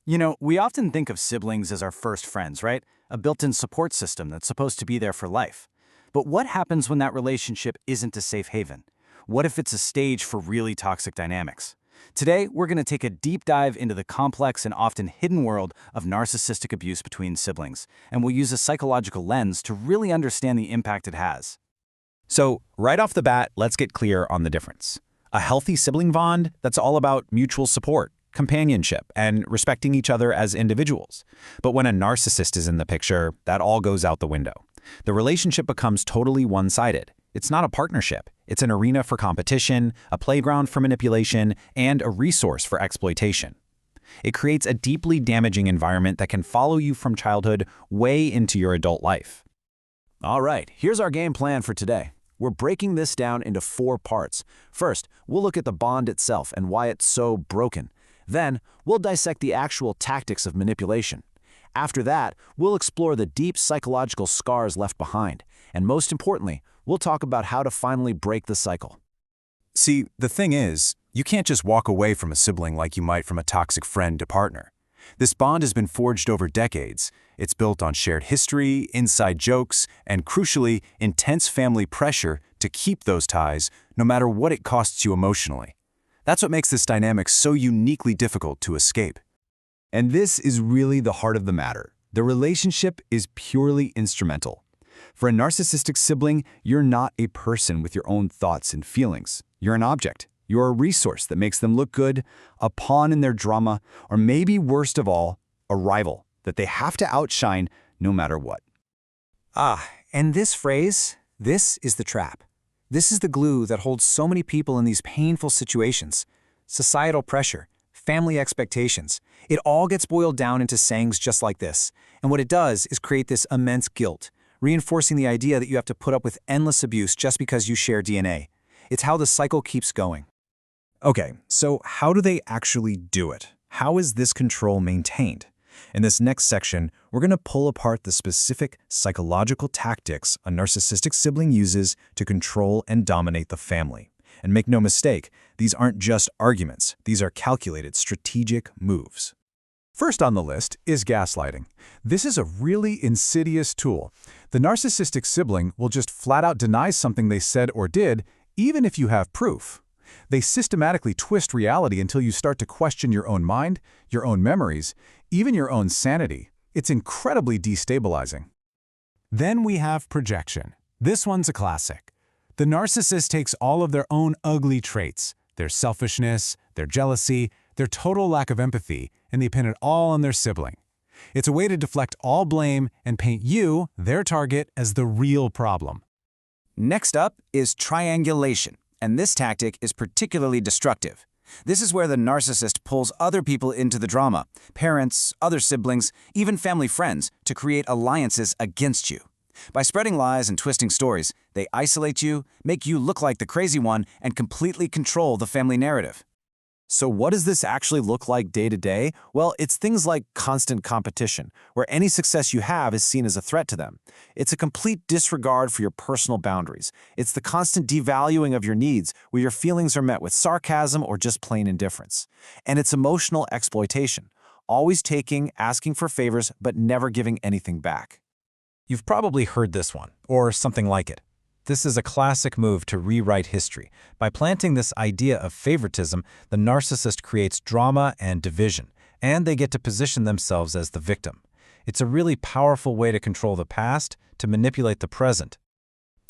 We often think of siblings as our first friends, right? A built-in support system that's supposed to be there for life. But what happens when that relationship isn't a safe haven? What if it's a stage for really toxic dynamics? Today, we're going to take a deep dive into the complex and often hidden world of narcissistic abuse between siblings, and we'll use a psychological lens to really understand the impact it has. So, right off the bat, let's get clear on the difference. A healthy sibling bond, that's all about mutual support, companionship, and respecting each other as individuals. But when a narcissist is in the picture, that all goes out the window. The relationship becomes totally one-sided. It's not a partnership. It's an arena for competition, a playground for manipulation, and a resource for exploitation. It creates a deeply damaging environment that can follow you from childhood way into your adult life. All right, here's our game plan for today. We're breaking this down into 4 parts. First, we'll look at the bond itself and why it's so broken. Then, we'll dissect the actual tactics of manipulation. After that, we'll explore the deep psychological scars left behind. And most importantly, we'll talk about how to finally break the cycle. See, the thing is, you can't just walk away from a sibling like you might from a toxic friend to partner. This bond has been forged over decades. It's built on shared history, inside jokes, and crucially, intense family pressure to keep those ties, no matter what it costs you emotionally. That's what makes this dynamic so uniquely difficult to escape. And this is really the heart of the matter. The relationship is purely instrumental. For a narcissistic sibling, you're not a person with your own thoughts and feelings. You're an object. You're a resource that makes them look good, a pawn in their drama, or maybe worst of all, a rival that they have to outshine no matter what. And this phrase, this is the trap. This is the glue that holds so many people in these painful situations. Societal pressure, family expectations. It all gets boiled down into sayings just like this. And what it does is create this immense guilt, reinforcing the idea that you have to put up with endless abuse just because you share DNA. It's how the cycle keeps going. Okay, so how do they actually do it? How is this control maintained? In this next section, we're going to pull apart the specific psychological tactics a narcissistic sibling uses to control and dominate the family. And make no mistake, these aren't just arguments. These are calculated, strategic moves. First on the list is gaslighting. This is a really insidious tool. The narcissistic sibling will just flat out deny something they said or did, even if you have proof. They systematically twist reality until you start to question your own mind, your own memories, even your own sanity. It's incredibly destabilizing. Then we have projection. This one's a classic. The narcissist takes all of their own ugly traits, their selfishness, their jealousy, their total lack of empathy, and they pin it all on their sibling. It's a way to deflect all blame and paint you, their target, as the real problem. Next up is triangulation, and this tactic is particularly destructive. This is where the narcissist pulls other people into the drama, parents, other siblings, even family friends, to create alliances against you. By spreading lies and twisting stories, they isolate you, make you look like the crazy one, and completely control the family narrative. So what does this actually look like day to day? Well, it's things like constant competition, where any success you have is seen as a threat to them. It's a complete disregard for your personal boundaries. It's the constant devaluing of your needs, where your feelings are met with sarcasm or just plain indifference. And it's emotional exploitation, always taking, asking for favors, but never giving anything back. You've probably heard this one, or something like it. This is a classic move to rewrite history. By planting this idea of favoritism, the narcissist creates drama and division, and they get to position themselves as the victim. It's a really powerful way to control the past, to manipulate the present.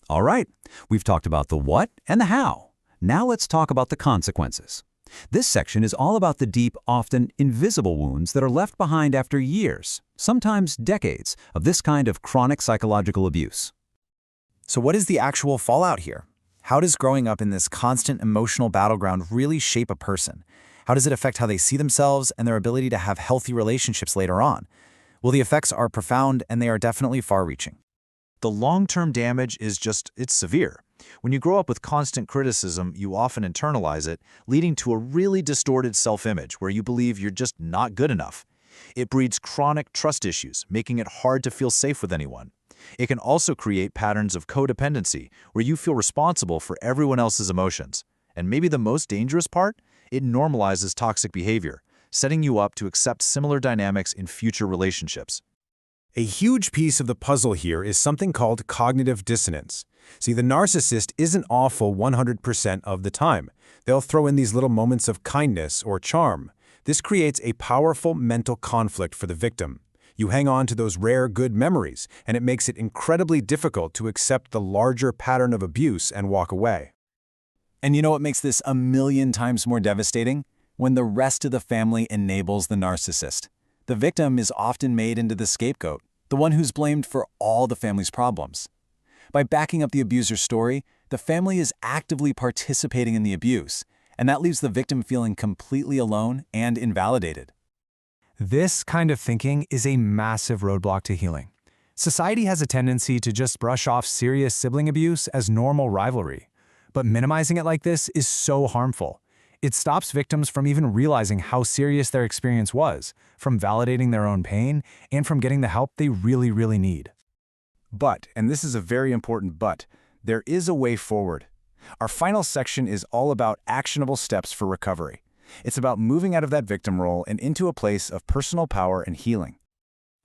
All right, we've talked about the what and the how. Now let's talk about the consequences. This section is all about the deep, often invisible wounds that are left behind after years, sometimes decades, of this kind of chronic psychological abuse. So what is the actual fallout here? How does growing up in this constant emotional battleground really shape a person? How does it affect how they see themselves and their ability to have healthy relationships later on? Well, the effects are profound and they are definitely far-reaching. The long-term damage is it's severe. When you grow up with constant criticism, you often internalize it, leading to a really distorted self-image where you believe you're just not good enough. It breeds chronic trust issues, making it hard to feel safe with anyone. It can also create patterns of codependency, where you feel responsible for everyone else's emotions. And maybe the most dangerous part? It normalizes toxic behavior. setting you up to accept similar dynamics in future relationships. A huge piece of the puzzle here is something called cognitive dissonance. See, the narcissist isn't awful 100% of the time. They'll throw in these little moments of kindness or charm. This creates a powerful mental conflict for the victim. You hang on to those rare good memories, and it makes it incredibly difficult to accept the larger pattern of abuse and walk away. And you know what makes this 1,000,000 times more devastating? When the rest of the family enables the narcissist. The victim is often made into the scapegoat, the one who's blamed for all the family's problems. By backing up the abuser's story, the family is actively participating in the abuse, and that leaves the victim feeling completely alone and invalidated. This kind of thinking is a massive roadblock to healing. Society has a tendency to just brush off serious sibling abuse as normal rivalry, but minimizing it like this is so harmful. It stops victims from even realizing how serious their experience was, from validating their own pain, and from getting the help they really, really need. But, and this is a very important but, there is a way forward. Our final section is all about actionable steps for recovery. It's about moving out of that victim role and into a place of personal power and healing.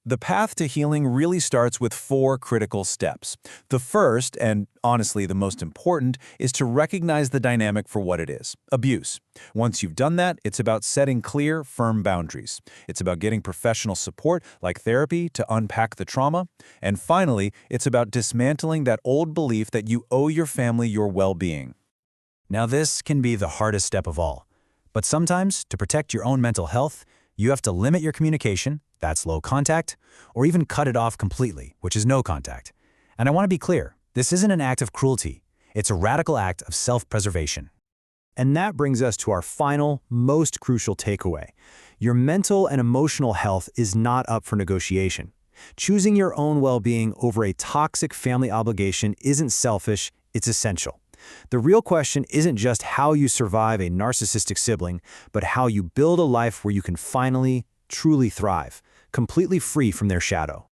The path to healing really starts with 4 critical steps. The first, and honestly the most important, is to recognize the dynamic for what it is: abuse. Once you've done that, it's about setting clear, firm boundaries. It's about getting professional support, like therapy, to unpack the trauma. And finally, it's about dismantling that old belief that you owe your family your well-being. Now this can be the hardest step of all. But sometimes, to protect your own mental health, you have to limit your communication, that's low contact, or even cut it off completely, which is no contact. And I want to be clear, this isn't an act of cruelty. It's a radical act of self-preservation. And that brings us to our final, most crucial takeaway. Your mental and emotional health is not up for negotiation. Choosing your own well-being over a toxic family obligation isn't selfish, it's essential. The real question isn't just how you survive a narcissistic sibling, but how you build a life where you can finally, truly thrive, completely free from their shadow.